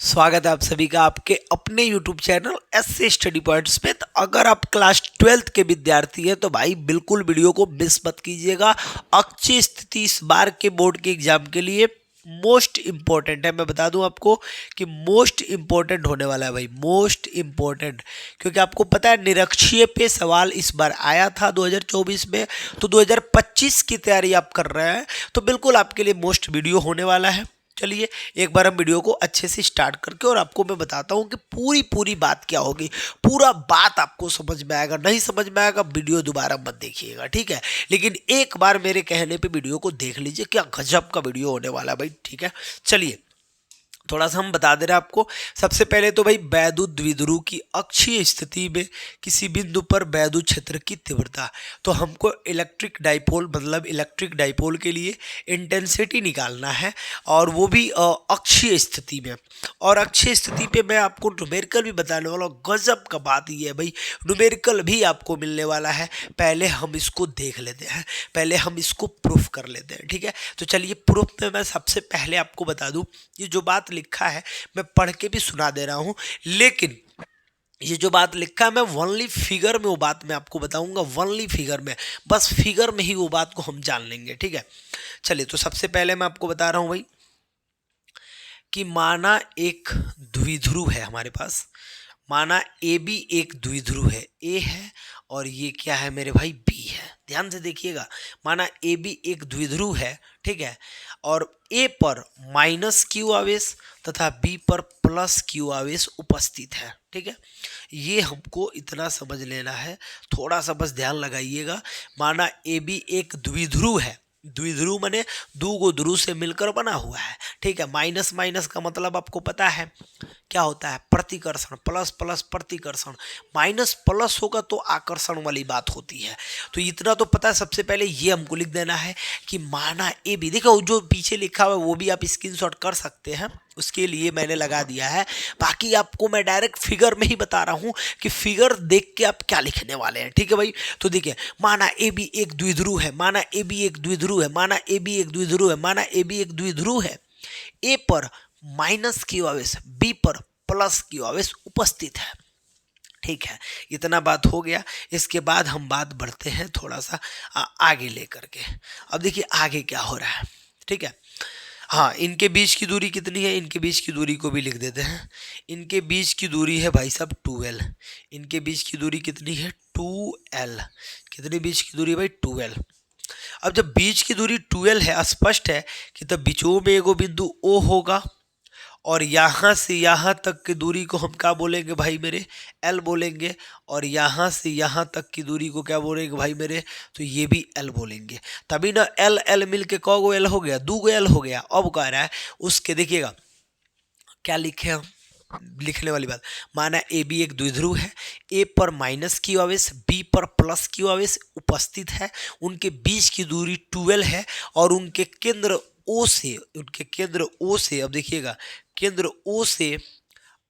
स्वागत है आप सभी का आपके अपने YouTube चैनल एससे स्टडी पॉइंट्स पे। तो अगर आप क्लास 12th के विद्यार्थी हैं तो भाई बिल्कुल वीडियो को मिस मत कीजिएगा। अक्षय स्थिति इस बार के बोर्ड के एग्जाम के लिए मोस्ट इम्पोर्टेंट है। मैं बता दूं आपको कि मोस्ट इम्पोर्टेंट होने वाला है भाई, मोस्ट इम्पोर्टेंट, क्योंकि आपको पता है निरक्षीय पे सवाल इस बार आया था 2024 में, तो 2025 की तैयारी आप कर रहे हैं तो बिल्कुल आपके लिए मोस्ट वीडियो होने वाला है। चलिए एक बार हम वीडियो को अच्छे से स्टार्ट करके और आपको मैं बताता हूँ कि पूरी बात क्या होगी। पूरा बात आपको समझ में आएगा, नहीं समझ में आएगा वीडियो दोबारा मत देखिएगा, ठीक है। लेकिन एक बार मेरे कहने पे वीडियो को देख लीजिए, क्या गजब का वीडियो होने वाला है भाई, ठीक है। चलिए थोड़ा सा हम बता दे रहे हैं आपको। सबसे पहले तो भाई वैद्युत द्विध्रुव की अक्षीय स्थिति में किसी बिंदु पर वैद्युत क्षेत्र की तीव्रता, तो हमको इलेक्ट्रिक डाइपोल मतलब इलेक्ट्रिक डाइपोल के लिए इंटेंसिटी निकालना है, और वो भी अक्षीय स्थिति में। और अक्षीय स्थिति पे मैं आपको न्यूमेरिकल भी बताने वाला हूँ। गजब का बात ये है भाई, न्यूमेरिकल भी आपको मिलने वाला है। पहले हम इसको देख लेते हैं, पहले हम इसको प्रूफ कर लेते हैं, ठीक है। तो चलिए प्रूफ में मैं सबसे पहले आपको बता दूं, ये जो बात लिखा है मैं पढ़ के भी सुना दे रहा हूं, लेकिन ये जो बात लिखा है मैं वनली फिगर में वो बात मैं आपको बताऊंगा, वनली फिगर में, बस फिगर में ही वो बात को हम जान लेंगे, ठीक है। चलिए तो सबसे पहले मैं आपको बता रहा हूं भाई कि माना एक द्विध्रुव है हमारे पास, माना ए बी एक द्विध्रुव है, ए है और ये क्या है मेरे भाई, बी है। ध्यान से देखिएगा, माना ए बी एक द्विध्रुव है, ठीक है, और ए पर माइनस क्यू आवेश तथा बी पर प्लस क्यू आवेश उपस्थित है, ठीक है। ये हमको इतना समझ लेना है, थोड़ा सा बस ध्यान लगाइएगा। माना ए बी एक द्विध्रुव है, द्विध्रुव माने दो गो ध्रुव से मिलकर बना हुआ है, ठीक है। माइनस माइनस का मतलब आपको पता है क्या होता है, प्रतिकर्षण, प्लस प्लस प्रतिकर्षण। माइनस प्लस होगा तो आकर्षण वाली बात होती है, तो इतना तो पता है। सबसे पहले ये हमको लिख देना है कि माना ए बी, देखो जो पीछे लिखा हुआ है वो भी आप स्क्रीनशॉट कर सकते हैं, उसके लिए मैंने लगा दिया है। बाकी आपको मैं डायरेक्ट फिगर में ही बता रहा हूं कि फिगर देख के आप क्या लिखने वाले हैं, ठीक है भाई। तो देखिए, माना ए बी एक द्विध्रुव है, माना ए बी एक द्विध्रुव है, माना ए बी एक द्विध्रुव है, माना ए बी एक द्विध्रुव है। ए पर माइनस क्यू आवेश, बी पर प्लस क्यू आवेश उपस्थित है, ठीक है। इतना बात हो गया। इसके बाद हम बात बढ़ते हैं थोड़ा सा आगे लेकर के। अब देखिए आगे क्या हो रहा है, ठीक है। हाँ, इनके बीच की दूरी कितनी है, इनके बीच की दूरी को भी लिख देते हैं। इनके बीच की दूरी है भाई साहब 2l। इनके बीच की दूरी कितनी है, 2l। कितनी बीच की दूरी भाई, 2l। अब जब बीच की दूरी 2l है, स्पष्ट है कि तब बीचों में एगो बिंदु O होगा, और यहाँ से यहाँ तक की दूरी को हम क्या बोलेंगे भाई मेरे, L बोलेंगे। और यहाँ से यहाँ तक की दूरी को क्या बोलेंगे भाई मेरे, तो ये भी L बोलेंगे। तभी ना L L मिल के कौ गो L हो गया, 2 गो L हो गया। अब कह रहा है उसके, देखिएगा क्या लिखे हम, लिखने वाली बात। माना ए बी एक द्विध्रुव है, ए पर माइनस क्यू आवेश, बी पर प्लस क्यू आवेश उपस्थित है। उनके बीच की दूरी 2l है, और उनके केंद्र O से, उनके केंद्र O से, अब देखिएगा केंद्र O से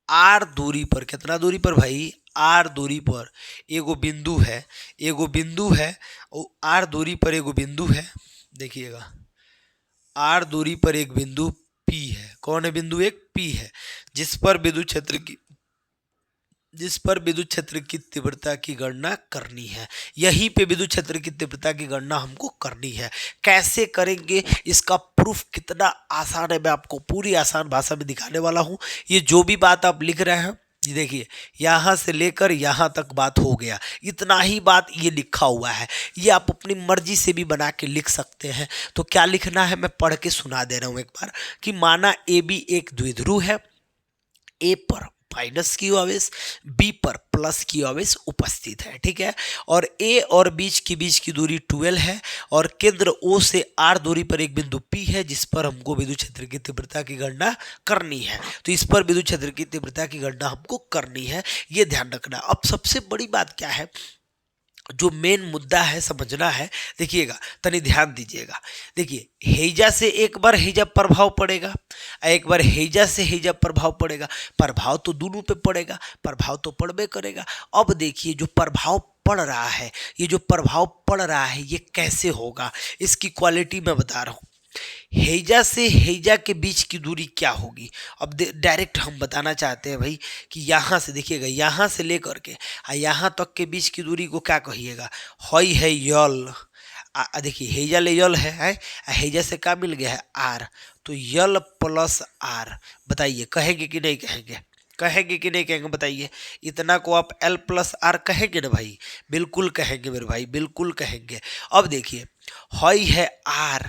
R दूरी पर, कितना दूरी पर भाई, R दूरी पर एगो बिंदु है, एगो बिंदु है, और R दूरी पर एगो बिंदु है। देखिएगा R दूरी पर एक बिंदु P है। कौन है बिंदु, एक P है, जिस पर विद्युत क्षेत्र की तीव्रता की गणना करनी है। यहीं पे विद्युत क्षेत्र की तीव्रता की गणना हमको करनी है। कैसे करेंगे, इसका प्रूफ कितना आसान है, मैं आपको पूरी आसान भाषा में दिखाने वाला हूं। ये जो भी बात आप लिख रहे हैं, ये देखिए यहाँ से लेकर यहाँ तक बात हो गया, इतना ही बात ये लिखा हुआ है। ये आप अपनी मर्जी से भी बना के लिख सकते हैं। तो क्या लिखना है मैं पढ़ के सुना दे रहा हूँ एक बार, कि माना ए बी एक द्विध्रुव है, ए पर माइनस क्यू आवेश, बी पर प्लस क्यू आवेश उपस्थित है, ठीक है। और ए और बीच की दूरी 2l है, और केंद्र O से R दूरी पर एक बिंदु P है, जिस पर हमको विद्युत क्षेत्र की तीव्रता की गणना करनी है। तो इस पर विद्युत क्षेत्र की तीव्रता की गणना हमको करनी है, ये ध्यान रखना। अब सबसे बड़ी बात क्या है, जो मेन मुद्दा है समझना है, देखिएगा तनी ध्यान दीजिएगा। देखिए हेजा से एक बार हेजा प्रभाव पड़ेगा, एक बार हेजा से हेजा प्रभाव पड़ेगा। प्रभाव तो दोनों पे पड़ेगा, प्रभाव तो पड़बे करेगा। अब देखिए जो प्रभाव पड़ रहा है, ये जो प्रभाव पड़ रहा है ये कैसे होगा, इसकी क्वालिटी मैं बता रहा हूँ। हेजा से हेजा के बीच की दूरी क्या होगी। अब डायरेक्ट हम बताना चाहते हैं भाई कि यहाँ से देखिएगा, यहाँ से लेकर के यहाँ तक के बीच की दूरी को क्या कहिएगा, हई है यल। देखिए हेजा ले यल है, हेजा से क्या मिल गया है आर, तो यल प्लस आर। बताइए कहेंगे कि नहीं कहेंगे, कहेंगे कि नहीं कहेंगे बताइए। इतना को आप एल प्लस आर कहेंगे ना भाई, बिल्कुल कहेंगे मेरे भाई, बिल्कुल कहेंगे। अब देखिए हई है आर,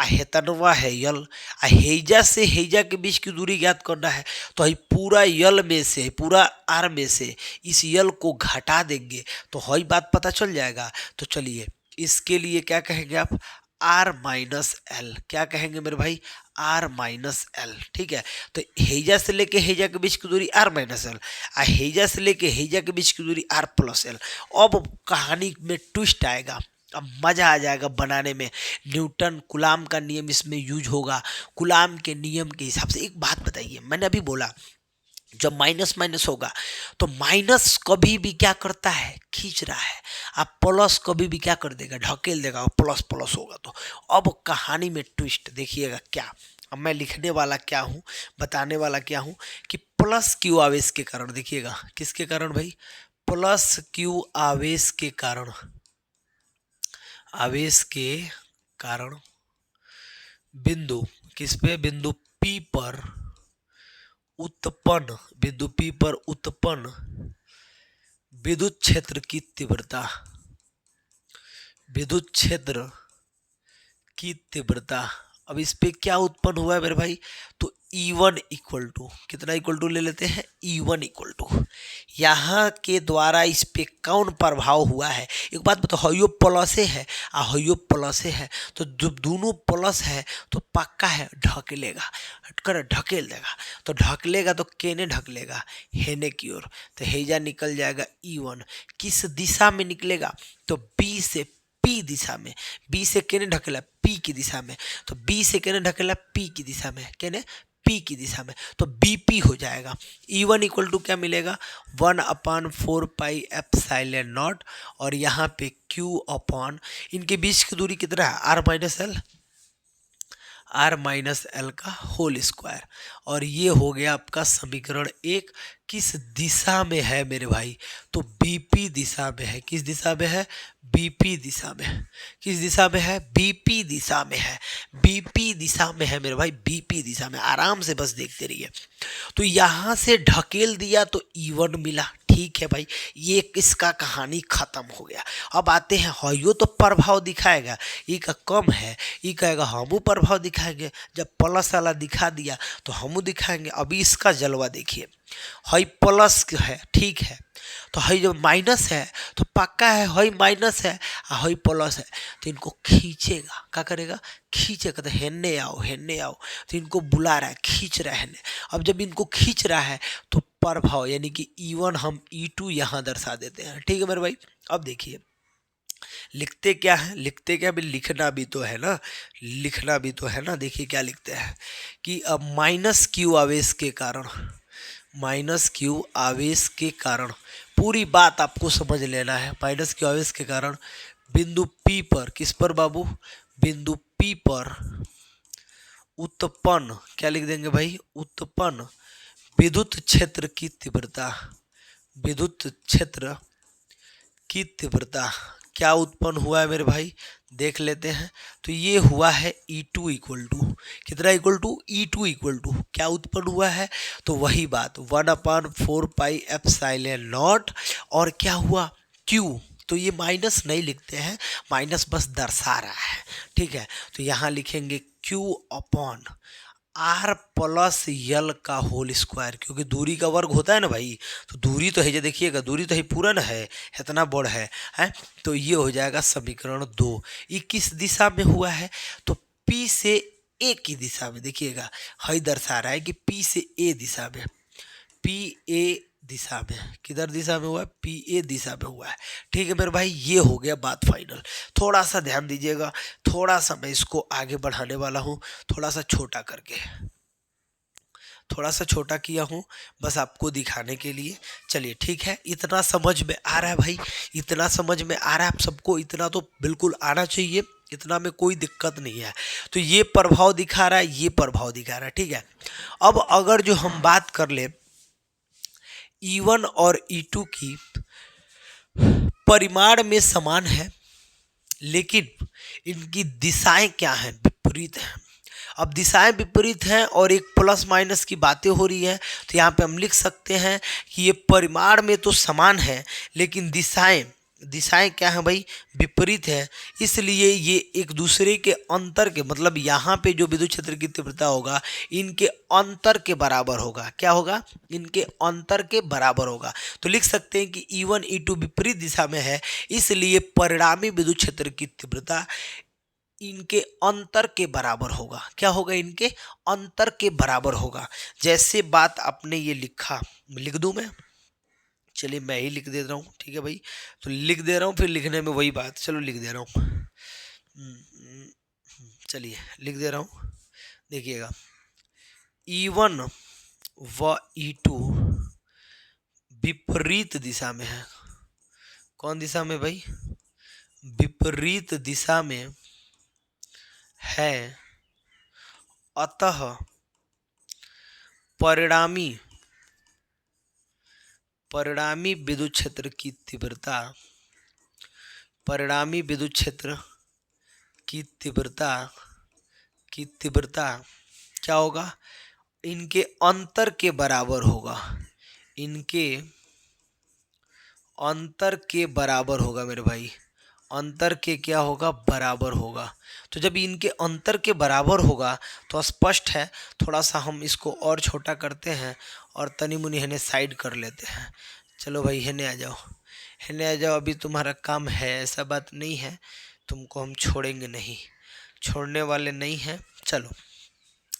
हेतनवा है यल, हेजा से हेजा के बीच की दूरी ज्ञात करना है, तो हई पूरा यल में से, पूरा आर में से इस यल को घटा देंगे तो हई बात पता चल जाएगा। तो चलिए इसके लिए क्या कहेंगे आप, आर माइनस एल। क्या कहेंगे मेरे भाई, आर माइनस एल। ठीक है, तो हेजा से लेके हेजा के बीच की दूरी आर माइनस एल, हेजा से लेके हेजा के बीच की दूरी आर प्लस एल। अब कहानी में ट्विस्ट आएगा, अब मजा आ जाएगा बनाने में। न्यूटन कुलाम का नियम इसमें यूज होगा। कुलाम के नियम के हिसाब से एक बात बताइए, मैंने अभी बोला जब माइनस माइनस होगा तो माइनस कभी भी क्या करता है, खींच रहा है। आप प्लस कभी भी क्या कर देगा, ढकेल देगा, और प्लस प्लस होगा। तो अब कहानी में ट्विस्ट देखिएगा क्या। अब मैं लिखने वाला क्या हूँ, बताने वाला क्या हूँ कि प्लस क्यू आवेश के कारण, देखिएगा किसके कारण भाई, प्लस क्यू आवेश के कारण, आवेश के कारण बिंदु किस पे, बिंदु P पर उत्पन्न, बिंदु P पर उत्पन्न विद्युत क्षेत्र की तीव्रता, विद्युत क्षेत्र की तीव्रता। अब इस पे क्या उत्पन्न हुआ है मेरे भाई, तो E1 इक्वल टू कितना, इक्वल टू ले लेते हैं, E1 इक्वल टू यहाँ के द्वारा इस पे कौन प्रभाव हुआ है। एक बात बताओ, हयो प्लस है और हयो प्लस है, तो जब दोनों प्लस है तो पक्का है ढकेलेगा, कर ढकेल देगा। तो ढकेलेगा तो केने ढकेलेगा, हेने की ओर, तो हेजा निकल जाएगा E1। किस दिशा में निकलेगा, तो B से P दिशा में, B से केने ढकेला, P की दिशा में, तो B से केने ढकेला, P की दिशा में, केने P की दिशा में, तो BP हो जाएगा। E1 इक्वल टू क्या मिलेगा, 1/4 पाई एप्सिलॉन नॉट, और यहाँ पे Q अपॉन, इनके बीच की दूरी कितना है, R minus L, R minus L का होल स्क्वायर। और ये हो गया आपका समीकरण 1। किस दिशा में है मेरे भाई, तो बीपी दिशा में है। किस दिशा में है, बीपी दिशा में। किस दिशा में है, बीपी दिशा में है, बीपी दिशा में है मेरे भाई, बीपी दिशा में। आराम से बस देखते रहिए। तो यहाँ से ढकेल दिया तो E1 मिला, ठीक है भाई, ये इसका कहानी खत्म हो गया। अब आते हैं हयो तो प्रभाव दिखाएगा, ये का कम है, ये कहेगा हमू प्रभाव दिखाएंगे। जब प्लस वाला दिखा दिया तो हमू दिखाएंगे। अभी इसका जलवा देखिए, हई प्लस है, ठीक है, तो हई जब माइनस है तो पक्का है हई माइनस है और हई प्लस है, तो इनको खींचेगा। क्या करेगा, खींचेगा, तो हेन्ने आओ हेन्ने आओ, तो इनको बुला रहा है, खींच रहा है। अब जब इनको खींच रहा है तो प्रभाव यानी कि E1 हम E2 यहाँ दर्शा देते हैं। ठीक है मेरे भाई, अब देखिए लिखते क्या है, लिखते क्या भी, लिखना भी तो है ना, लिखना भी तो है ना। देखिए क्या लिखते हैं कि अब माइनस क्यू आवेश के कारण, माइनस क्यू आवेश के कारण, पूरी बात आपको समझ लेना है। माइनस क्यू आवेश के कारण बिंदु P पर, किस पर बाबू, बिंदु P पर उत्पन्न, क्या लिख देंगे भाई, उत्पन्न विद्युत क्षेत्र की तीव्रता, विद्युत क्षेत्र की तीव्रता क्या उत्पन्न हुआ है मेरे भाई, देख लेते हैं। तो ये हुआ है E2 इक्वल टू कितना, equal to E2 equal to क्या उत्पन्न हुआ है, तो वही बात 1/4 पाई एप्सिलॉन नॉट, और क्या हुआ Q। तो ये माइनस नहीं लिखते हैं, माइनस बस दर्शा रहा है, ठीक है। तो यहाँ लिखेंगे Q upon R plus L का होल स्क्वायर, क्योंकि दूरी का वर्ग होता है ना भाई, तो दूरी तो है, जो देखिएगा दूरी तो है पूरा ना है, इतना बड़ है। तो ये हो जाएगा समीकरण 2। ये किस दिशा में हुआ है, तो P से A की दिशा में। देखिएगा हई दर्शा रहा है कि P से A दिशा में, PA दिशा में, किधर दिशा में हुआ है, PA दिशा में हुआ है। ठीक है मेरे भाई, ये हो गया बात फाइनल। थोड़ा सा ध्यान दीजिएगा, थोड़ा सा मैं इसको आगे बढ़ाने वाला हूँ, थोड़ा सा छोटा करके, थोड़ा सा छोटा किया हूँ बस आपको दिखाने के लिए। चलिए ठीक है, इतना समझ में आ रहा है भाई, इतना समझ में आ रहा है आप सबको, इतना तो बिल्कुल आना चाहिए, इतना में कोई दिक्कत नहीं है। तो ये प्रभाव दिखा रहा है, ये प्रभाव दिखा रहा है, ठीक है। अब अगर जो हम बात कर ले E1 और E2 की परिमाण में समान है, लेकिन इनकी दिशाएं क्या हैं, विपरीत हैं। अब दिशाएं विपरीत हैं और एक प्लस माइनस की बातें हो रही है, तो यहाँ पे हम लिख सकते हैं कि ये परिमाण में तो समान है, लेकिन दिशाएं क्या हैं भाई, विपरीत है। इसलिए ये एक दूसरे के अंतर के, मतलब यहाँ पे जो विद्युत क्षेत्र की तीव्रता होगा इनके अंतर के बराबर होगा। क्या होगा, इनके अंतर के बराबर होगा। तो लिख सकते हैं कि E1 E2 विपरीत दिशा में है, इसलिए परिणामी विद्युत क्षेत्र की तीव्रता इनके अंतर के बराबर होगा। क्या होगा, इनके अंतर के बराबर होगा। जैसे बात आपने ये लिखा, लिख दूं मैं, चलिए मैं ही लिख दे रहा हूँ, ठीक है भाई। तो लिख दे रहा हूँ, फिर लिखने में वही बात, चलो लिख दे रहा हूँ। चलिए लिख दे रहा हूँ, देखिएगा E1 व E2 विपरीत दिशा में है। कौन दिशा में भाई, विपरीत दिशा में है, अतः परिणामी विद्युत क्षेत्र की तीव्रता, परिणामी विद्युत क्षेत्र की तीव्रता क्या होगा, इनके अंतर के बराबर होगा। इनके अंतर के बराबर होगा मेरे भाई, अंतर के क्या होगा, बराबर होगा। तो जब इनके अंतर के बराबर होगा तो स्पष्ट है, थोड़ा सा हम इसको और छोटा करते हैं और तनी मुनी हेने साइड कर लेते हैं। चलो भाई हेने आ जाओ, हेने आ जाओ, अभी तुम्हारा काम है, ऐसा बात नहीं है, तुमको हम छोड़ेंगे नहीं, छोड़ने वाले नहीं हैं। चलो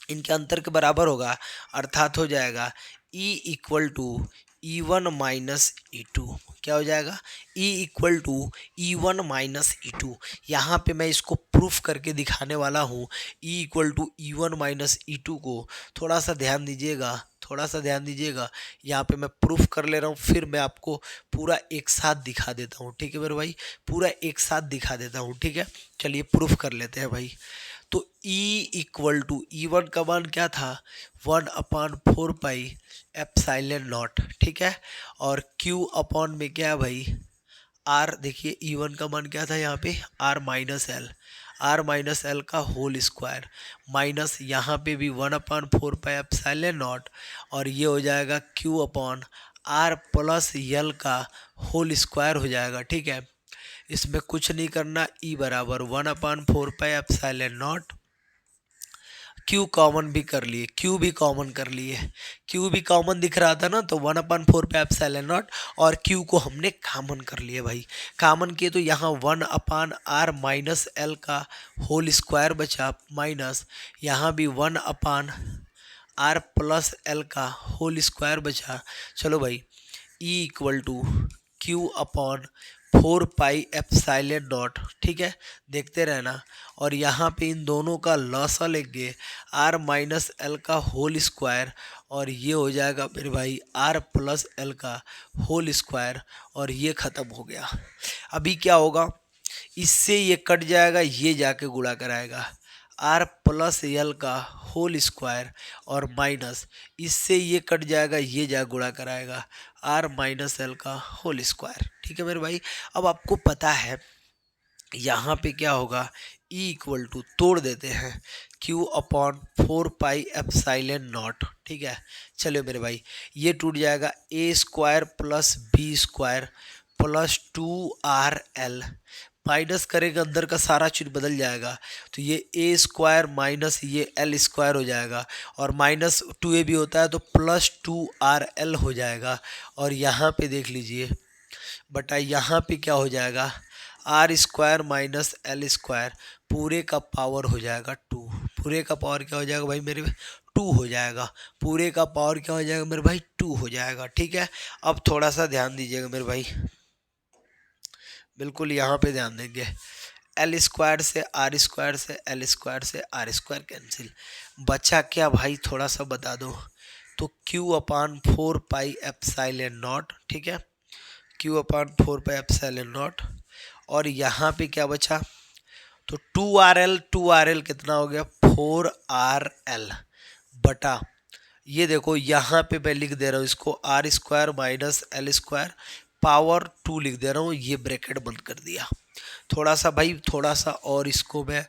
इनके अंतर के बराबर होगा, अर्थात हो जाएगा E equal to E1 minus E2। क्या हो जाएगा, E equal to E1 minus E2। यहाँ पे मैं इसको प्रूफ करके दिखाने वाला हूँ। E equal to E1 minus E2 को थोड़ा सा ध्यान दीजिएगा, थोड़ा सा ध्यान दीजिएगा। यहाँ पे मैं प्रूफ कर ले रहा हूँ, फिर मैं आपको पूरा एक साथ दिखा देता हूँ, ठीक है मेरे भाई, पूरा एक साथ दिखा देता हूँ, ठीक है। चलिए प्रूफ कर लेते हैं भाई। तो E इक्वल टू E1 का मान क्या था, 1/4 पाई एप्सिलॉन नॉट, ठीक है। और Q अपॉन में क्या है भाई, R। देखिए E1 का मान क्या था यहाँ पे, R माइनस एल का होल स्क्वायर, माइनस यहाँ पे भी 1/4 पाई एप्सिलॉन नॉट, और ये हो जाएगा Q upon R plus L का होल स्क्वायर हो जाएगा, ठीक है। इसमें कुछ नहीं करना, E बराबर 1/4 पाई एप्सिलॉन नॉट, Q कॉमन भी कर लिए, Q भी कॉमन कर लिए, Q भी कॉमन दिख रहा था ना, तो 1/4 पाई एप्सिलॉन नॉट और Q को हमने कॉमन कर लिए भाई। कॉमन किए तो यहाँ 1/R माइनस एल का होल स्क्वायर बचा, माइनस यहाँ भी 1/R प्लस एल का होल स्क्वायर बचा। चलो भाई E equal to Q upon 4 pi epsilon naught, ठीक है, देखते रहना। और यहाँ पे इन दोनों का लॉसा लेंगे, R माइनस एल का होल स्क्वायर, और ये हो जाएगा मेरे भाई R प्लस एल का होल स्क्वायर, और ये ख़त्म हो गया। अभी क्या होगा, इससे ये कट जाएगा, ये जाके गुणा कराएगा, R प्लस एल का होल स्क्वायर, और माइनस इससे ये कट जाएगा, ये जा गुणा कराएगा, R माइनस एल का होल स्क्वायर, ठीक है मेरे भाई। अब आपको पता है यहाँ पे क्या होगा, E इक्वल टू तोड़ देते हैं Q upon 4 pi epsilon naught, ठीक है। चलो मेरे भाई ये टूट जाएगा, A square plus B square plus 2RL, minus करेगा अंदर का सारा चीज बदल जाएगा, तो ये A स्क्वायर माइनस ये L स्क्वायर हो जाएगा, और माइनस 2A भी होता है तो प्लस 2RL हो जाएगा। और यहाँ पे देख लीजिए बटा यहाँ पे क्या हो जाएगा, R square minus L square पूरे का पावर हो जाएगा 2, पूरे का पावर क्या हो जाएगा भाई मेरे, 2 हो जाएगा, पूरे का पावर क्या हो जाएगा मेरे भाई, 2 हो जाएगा, ठीक है। अब थोड़ा सा ध्यान दीजिएगा मेरे भाई, बिल्कुल यहाँ पे ध्यान देंगे। L स्क्वायर से R स्क्वायर से L स्क्वायर से R स्क्वायर कैंसिल, बचा क्या भाई, थोड़ा सा बता दो। तो Q अपान 4 पाई एप्सिलॉन नॉट, ठीक है, Q upon 4 pi epsilon not, और यहाँ पे क्या बचा, तो 2RL कितना हो गया 4RL बटा, ये देखो यहाँ पे मैं लिख दे रहा हूँ इसको R² माइनस L² पावर 2 लिख दे रहा हूँ, ये ब्रैकेट बंद कर दिया। थोड़ा सा भाई, थोड़ा सा और इसको मैं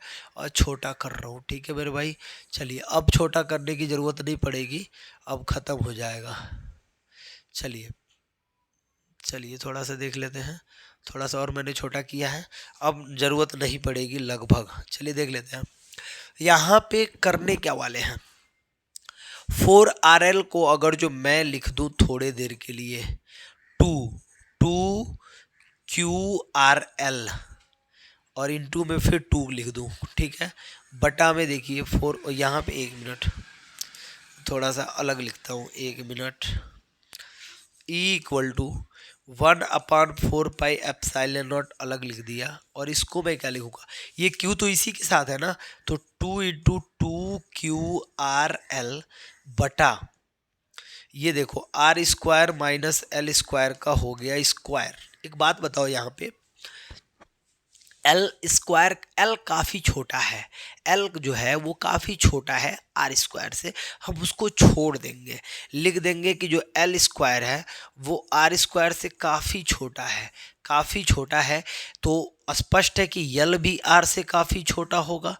छोटा कर रहा हूँ, ठीक है मेरे भाई। चलिए अब छोटा करने की ज़रूरत नहीं पड़ेगी, अब ख़त्म हो जाएगा। चलिए चलिए थोड़ा सा देख लेते हैं, थोड़ा सा और मैंने छोटा किया है, अब ज़रूरत नहीं पड़ेगी लगभग। चलिए देख लेते हैं यहाँ पे करने क्या वाले हैं। 4RL को अगर जो मैं लिख दूँ थोड़े देर के लिए 2QRL और इनटू में फिर 2 लिख दूँ, ठीक है, बटा में देखिए 4, यहाँ पे 1 मिनट थोड़ा सा अलग लिखता हूँ, 1 मिनट, E=1/4πε0 अलग लिख दिया। और इसको मैं क्या लिखूँगा, ये Q तो इसी के साथ है ना, तो 2 × 2QRL बटा, ये देखो R² माइनस L² का हो गया स्क्वायर। एक बात बताओ यहाँ पे, L² काफ़ी छोटा है, L जो है वो काफ़ी छोटा है R² से, हम उसको छोड़ देंगे, लिख देंगे कि जो L² है वो R² से काफ़ी छोटा है, काफ़ी छोटा है। तो स्पष्ट है कि L भी R से काफ़ी छोटा होगा,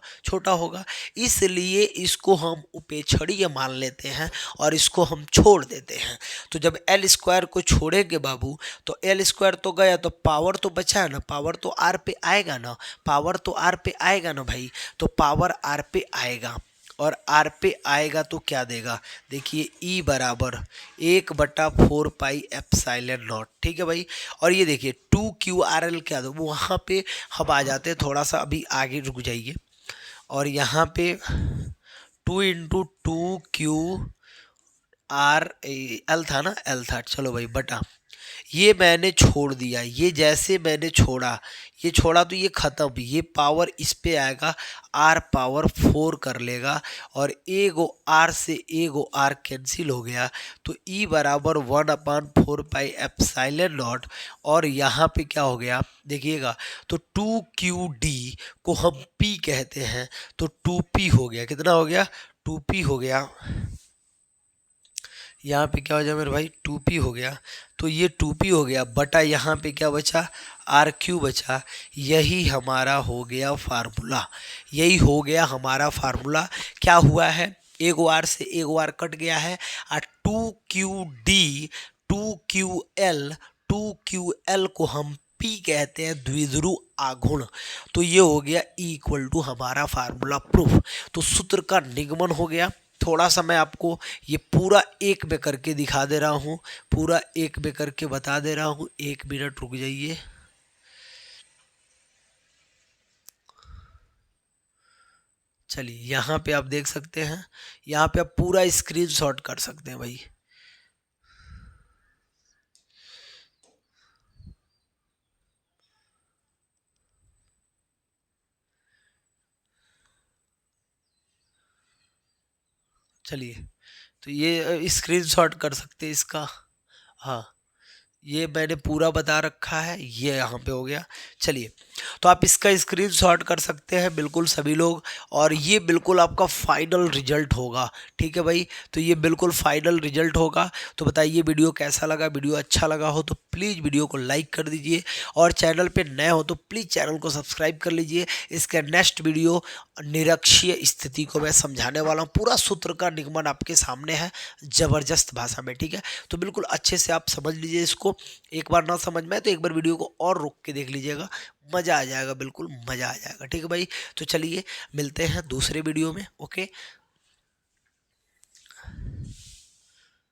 इसलिए इसको हम उपेक्षणीय मान लेते हैं और इसको हम छोड़ देते हैं। तो जब L² को छोड़ेंगे बाबू, तो L² तो गया, तो पावर तो बचा है ना, पावर तो R पे आएगा ना, पावर तो R पे आएगा ना भाई, तो पावर R पे आएगा और R पे आएगा तो क्या देगा, देखिए E बराबर 1/4πε0, ठीक है भाई। और ये देखिए 2QRL क्या दो, वहाँ पे हम आ जाते हैं, थोड़ा सा अभी आगे रुक जाइए, और यहाँ पे 2 × 2QRL था ना, L था, चलो भाई बटा, ये मैंने छोड़ दिया, ये जैसे मैंने छोड़ा, ये छोड़ा तो ये ख़त्म, ये पावर इस पे आएगा, R पावर 4 कर लेगा और एगो R से एगो R कैंसिल हो गया, तो E बराबर 1/4πε0। और यहाँ पे क्या हो गया देखिएगा, तो 2QD को हम P कहते हैं, तो 2P हो गया, कितना हो गया 2P हो गया, यहाँ पे क्या हो जाए मेरे भाई 2P हो गया, तो ये 2P हो गया बटा, यहाँ पे क्या बचा RQ बचा। यही हमारा हो गया फार्मूला, यही हो गया हमारा फार्मूला। क्या हुआ है, एगो R से एगो R कट गया है, और 2QD 2QL को हम P कहते हैं, द्विध्रुव आघूर्ण। तो ये हो गया E हमारा फार्मूला प्रूफ। तो सूत्र का निगमन हो गया। थोड़ा सा मैं आपको ये पूरा एक में करके दिखा दे रहा हूँ, पूरा एक में करके बता दे रहा हूँ, 1 मिनट रुक जाइए। चलिए यहाँ पे आप देख सकते हैं, यहाँ पे आप पूरा स्क्रीनशॉट कर सकते हैं भाई। चलिए तो ये स्क्रीनशॉट कर सकते हैं इसका, हाँ ये मैंने पूरा बता रखा है, ये यहाँ पे हो गया। चलिए तो आप इसका स्क्रीनशॉट कर सकते हैं बिल्कुल सभी लोग, और ये बिल्कुल आपका फाइनल रिजल्ट होगा, ठीक है भाई। तो ये बिल्कुल फाइनल रिजल्ट होगा। तो बताइए वीडियो कैसा लगा, वीडियो अच्छा लगा हो तो प्लीज़ वीडियो को लाइक कर दीजिए, और चैनल पे नए हो तो प्लीज़ चैनल को सब्सक्राइब कर लीजिए। इसका नेक्स्ट वीडियो निरक्षीय स्थिति को मैं समझाने वाला हूँ, पूरा सूत्र का निगमन आपके सामने है ज़बरदस्त भाषा में, ठीक है। तो बिल्कुल अच्छे से आप समझ लीजिए इसको, एक बार ना समझ में आए तो एक बार वीडियो को और रुक के देख लीजिएगा, मज़ा आ जाएगा, बिल्कुल मज़ा आ जाएगा, ठीक है भाई। तो चलिए मिलते हैं दूसरे वीडियो में, ओके।